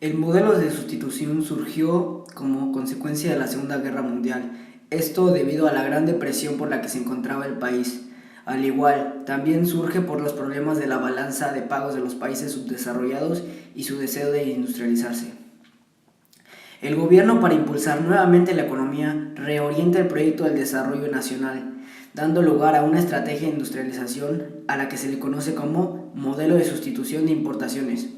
El modelo de sustitución surgió como consecuencia de la Segunda Guerra Mundial, esto debido a la gran depresión por la que se encontraba el país. Al igual, también surge por los problemas de la balanza de pagos de los países subdesarrollados y su deseo de industrializarse. El gobierno, para impulsar nuevamente la economía, reorienta el proyecto del desarrollo nacional, dando lugar a una estrategia de industrialización a la que se le conoce como modelo de sustitución de importaciones,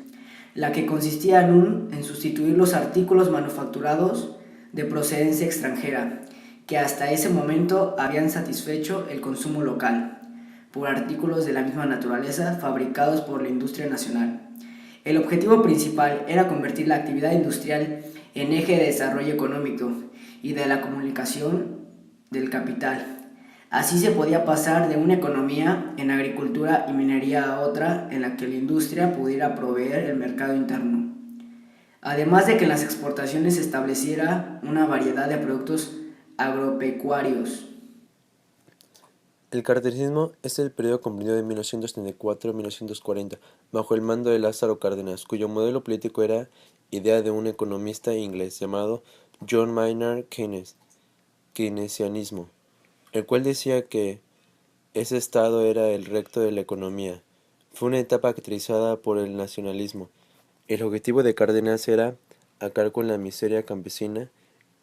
la que consistía en sustituir los artículos manufacturados de procedencia extranjera, que hasta ese momento habían satisfecho el consumo local, por artículos de la misma naturaleza fabricados por la industria nacional. El objetivo principal era convertir la actividad industrial en eje de desarrollo económico y de la comunicación del capital. Así se podía pasar de una economía en agricultura y minería a otra en la que la industria pudiera proveer el mercado interno. Además de que en las exportaciones se estableciera una variedad de productos agropecuarios. El cardenismo es el periodo comprendido de 1934 a 1940, bajo el mando de Lázaro Cárdenas, cuyo modelo político era idea de un economista inglés llamado John Maynard Keynes, keynesianismo, el cual decía que ese estado era el recto de la economía. Fue una etapa caracterizada por el nacionalismo. El objetivo de Cárdenas era acabar con la miseria campesina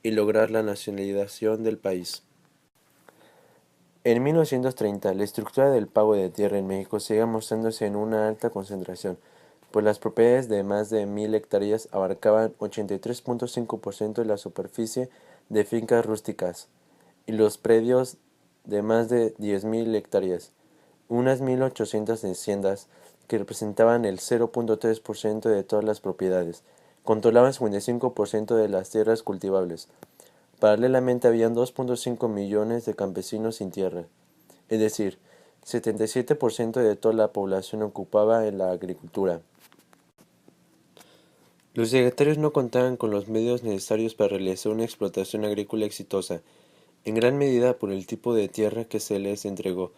y lograr la nacionalización del país. En 1930, la estructura del pago de tierra en México seguía mostrándose en una alta concentración, pues las propiedades de más de 1000 hectáreas abarcaban 83.5% de la superficie de fincas rústicas y los predios de más de 10.000 hectáreas, unas 1800 haciendas que representaban el 0.3% de todas las propiedades, controlaban 55% de las tierras cultivables. Paralelamente habían 2.5 millones de campesinos sin tierra, es decir, 77% de toda la población ocupaba en la agricultura. Los secretarios no contaban con los medios necesarios para realizar una explotación agrícola exitosa, en gran medida por el tipo de tierra que se les entregó,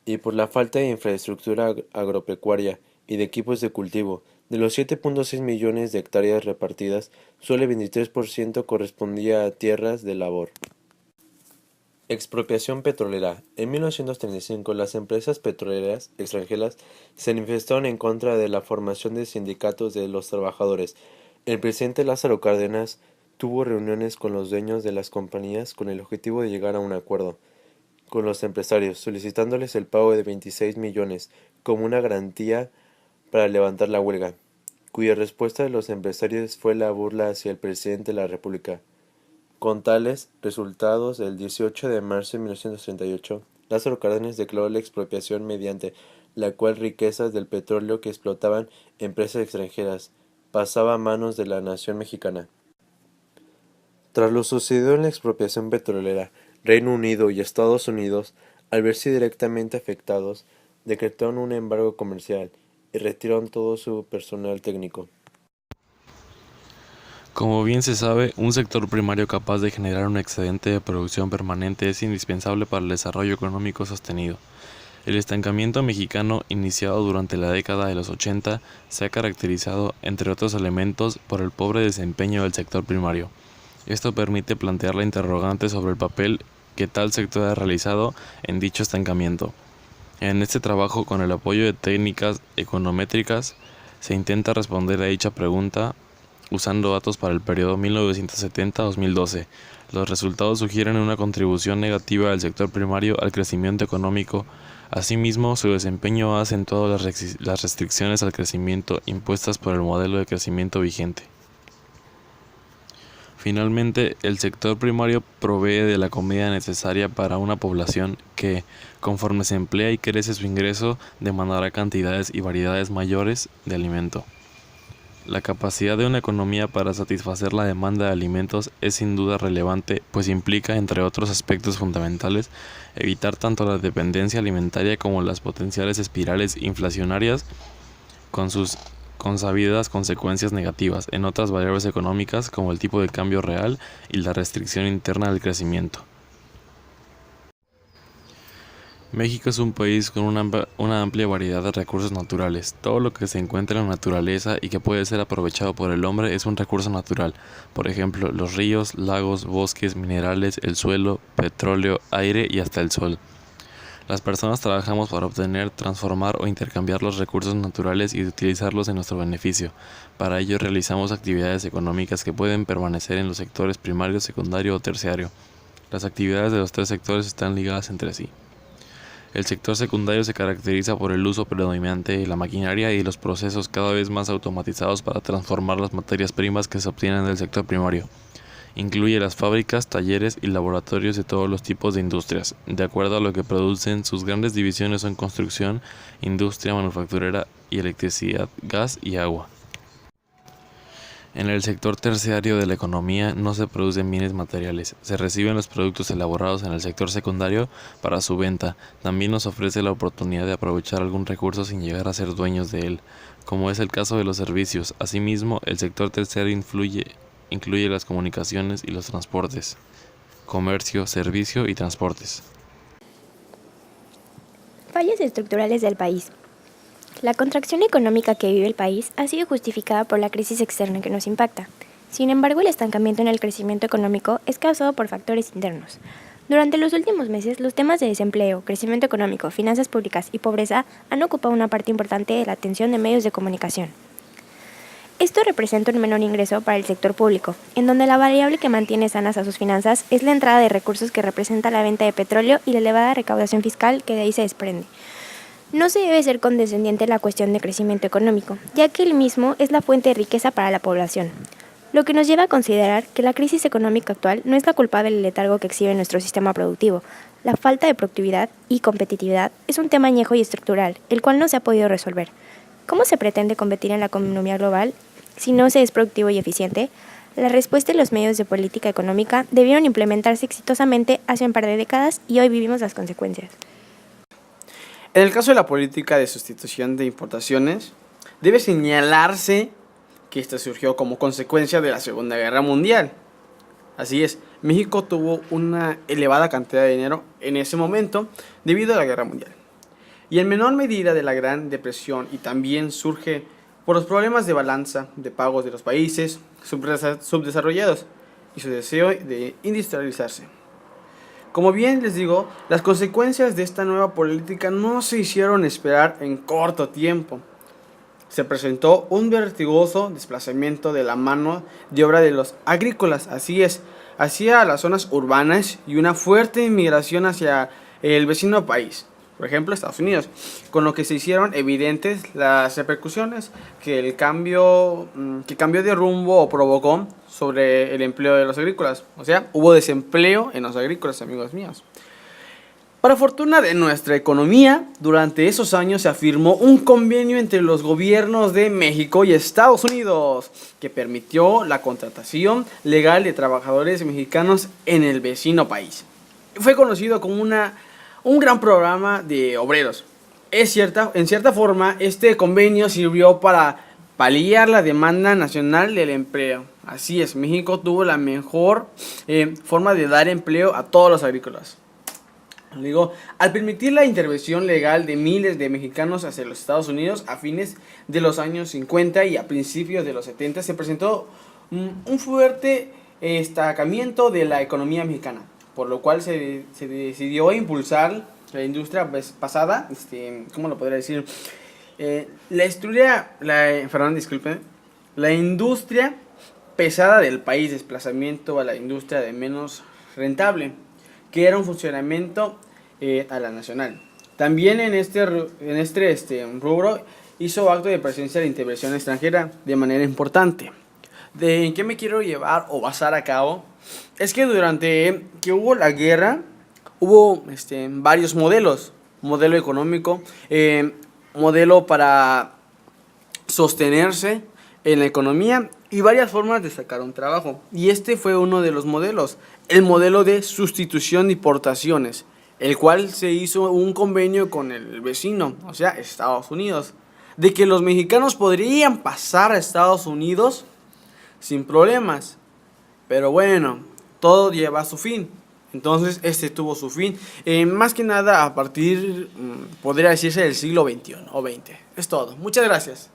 y por la falta de infraestructura agropecuaria y de equipos de cultivo. De los 7.6 millones de hectáreas repartidas, solo el 23% correspondía a tierras de labor. Expropiación petrolera. En 1935, las empresas petroleras extranjeras se manifestaron en contra de la formación de sindicatos de los trabajadores. El presidente Lázaro Cárdenas tuvo reuniones con los dueños de las compañías con el objetivo de llegar a un acuerdo con los empresarios, solicitándoles el pago de 26 millones como una garantía para levantar la huelga, cuya respuesta de los empresarios fue la burla hacia el presidente de la República. Con tales resultados, el 18 de marzo de 1938, Lázaro Cárdenas declaró la expropiación mediante la cual riquezas del petróleo que explotaban empresas extranjeras pasaba a manos de la nación mexicana. Tras lo sucedido en la expropiación petrolera, Reino Unido y Estados Unidos, al verse directamente afectados, decretaron un embargo comercial y retiraron todo su personal técnico. Como bien se sabe, un sector primario capaz de generar un excedente de producción permanente es indispensable para el desarrollo económico sostenido. El estancamiento mexicano, iniciado durante la década de los 80, se ha caracterizado, entre otros elementos, por el pobre desempeño del sector primario. Esto permite plantear la interrogante sobre el papel que tal sector ha realizado en dicho estancamiento. En este trabajo, con el apoyo de técnicas econométricas, se intenta responder a dicha pregunta usando datos para el periodo 1970-2012. Los resultados sugieren una contribución negativa del sector primario al crecimiento económico. Asimismo, su desempeño ha acentuado las restricciones al crecimiento impuestas por el modelo de crecimiento vigente. Finalmente, el sector primario provee de la comida necesaria para una población que, conforme se emplea y crece su ingreso, demandará cantidades y variedades mayores de alimento. La capacidad de una economía para satisfacer la demanda de alimentos es sin duda relevante, pues implica, entre otros aspectos fundamentales, evitar tanto la dependencia alimentaria como las potenciales espirales inflacionarias con sus consabidas consecuencias negativas en otras variables económicas como el tipo de cambio real y la restricción interna del crecimiento. México es un país con una amplia variedad de recursos naturales. Todo lo que se encuentra en la naturaleza y que puede ser aprovechado por el hombre es un recurso natural. Por ejemplo, los ríos, lagos, bosques, minerales, el suelo, petróleo, aire y hasta el sol. Las personas trabajamos para obtener, transformar o intercambiar los recursos naturales y utilizarlos en nuestro beneficio. Para ello realizamos actividades económicas que pueden permanecer en los sectores primario, secundario o terciario. Las actividades de los tres sectores están ligadas entre sí. El sector secundario se caracteriza por el uso predominante de la maquinaria y los procesos cada vez más automatizados para transformar las materias primas que se obtienen del sector primario. Incluye las fábricas, talleres y laboratorios de todos los tipos de industrias. De acuerdo a lo que producen, sus grandes divisiones son construcción, industria manufacturera y electricidad, gas y agua. En el sector terciario de la economía no se producen bienes materiales, se reciben los productos elaborados en el sector secundario para su venta. También nos ofrece la oportunidad de aprovechar algún recurso sin llegar a ser dueños de él, como es el caso de los servicios. Asimismo, el sector terciario incluye las comunicaciones y los transportes, comercio, servicio y transportes. Fallas estructurales del país. La contracción económica que vive el país ha sido justificada por la crisis externa que nos impacta. Sin embargo, el estancamiento en el crecimiento económico es causado por factores internos. Durante los últimos meses, los temas de desempleo, crecimiento económico, finanzas públicas y pobreza han ocupado una parte importante de la atención de medios de comunicación. Esto representa un menor ingreso para el sector público, en donde la variable que mantiene sanas a sus finanzas es la entrada de recursos que representa la venta de petróleo y la elevada recaudación fiscal que de ahí se desprende. No se debe ser condescendiente en la cuestión de crecimiento económico, ya que el mismo es la fuente de riqueza para la población, lo que nos lleva a considerar que la crisis económica actual no es la culpable del letargo que exhibe nuestro sistema productivo. La falta de productividad y competitividad es un tema añejo y estructural, el cual no se ha podido resolver. ¿Cómo se pretende competir en la economía global si no se es productivo y eficiente? La respuesta y los medios de política económica debieron implementarse exitosamente hace un par de décadas y hoy vivimos las consecuencias. En el caso de la política de sustitución de importaciones, debe señalarse que esta surgió como consecuencia de la Segunda Guerra Mundial. Así es, México tuvo una elevada cantidad de dinero en ese momento debido a la Guerra Mundial. Y en menor medida de la Gran Depresión, y también surge por los problemas de balanza de pagos de los países subdesarrollados y su deseo de industrializarse. Como bien les digo, las consecuencias de esta nueva política no se hicieron esperar en corto tiempo. Se presentó un vertiginoso desplazamiento de la mano de obra de los agrícolas, así es, hacia las zonas urbanas y una fuerte inmigración hacia el vecino país, por ejemplo Estados Unidos, con lo que se hicieron evidentes las repercusiones que el cambio de rumbo provocó sobre el empleo de los agrícolas. O sea, hubo desempleo en los agrícolas, amigos míos. Para fortuna de nuestra economía, durante esos años se firmó un convenio entre los gobiernos de México y Estados Unidos que permitió la contratación legal de trabajadores mexicanos en el vecino país. Fue conocido como un gran programa de obreros. En cierta forma, este convenio sirvió para paliar la demanda nacional del empleo. Así es, México tuvo la mejor forma de dar empleo a todos los agrícolas. Al permitir la intervención legal de miles de mexicanos hacia los Estados Unidos a fines de los años 50 y a principios de los 70, se presentó un fuerte estancamiento de la economía mexicana, por lo cual se decidió impulsar la industria pasada, ¿cómo lo podría decir? La industria pesada del país, desplazamiento a la industria de menos rentable, que era un funcionamiento a la nacional. También en este rubro hizo acto de presencia de intervención extranjera de manera importante. ¿En qué me quiero llevar o basar a cabo? Es que durante que hubo la guerra, hubo varios modelos. Modelo económico, modelo para sostenerse en la economía y varias formas de sacar un trabajo. Y este fue uno de los modelos, el modelo de sustitución de importaciones, el cual se hizo un convenio con el vecino, o sea, Estados Unidos, de que los mexicanos podrían pasar a Estados Unidos sin problemas. Pero bueno, todo lleva a su fin. Entonces, este tuvo su fin, más que nada a partir, podría decirse, del siglo XXI o XX. Es todo. Muchas gracias.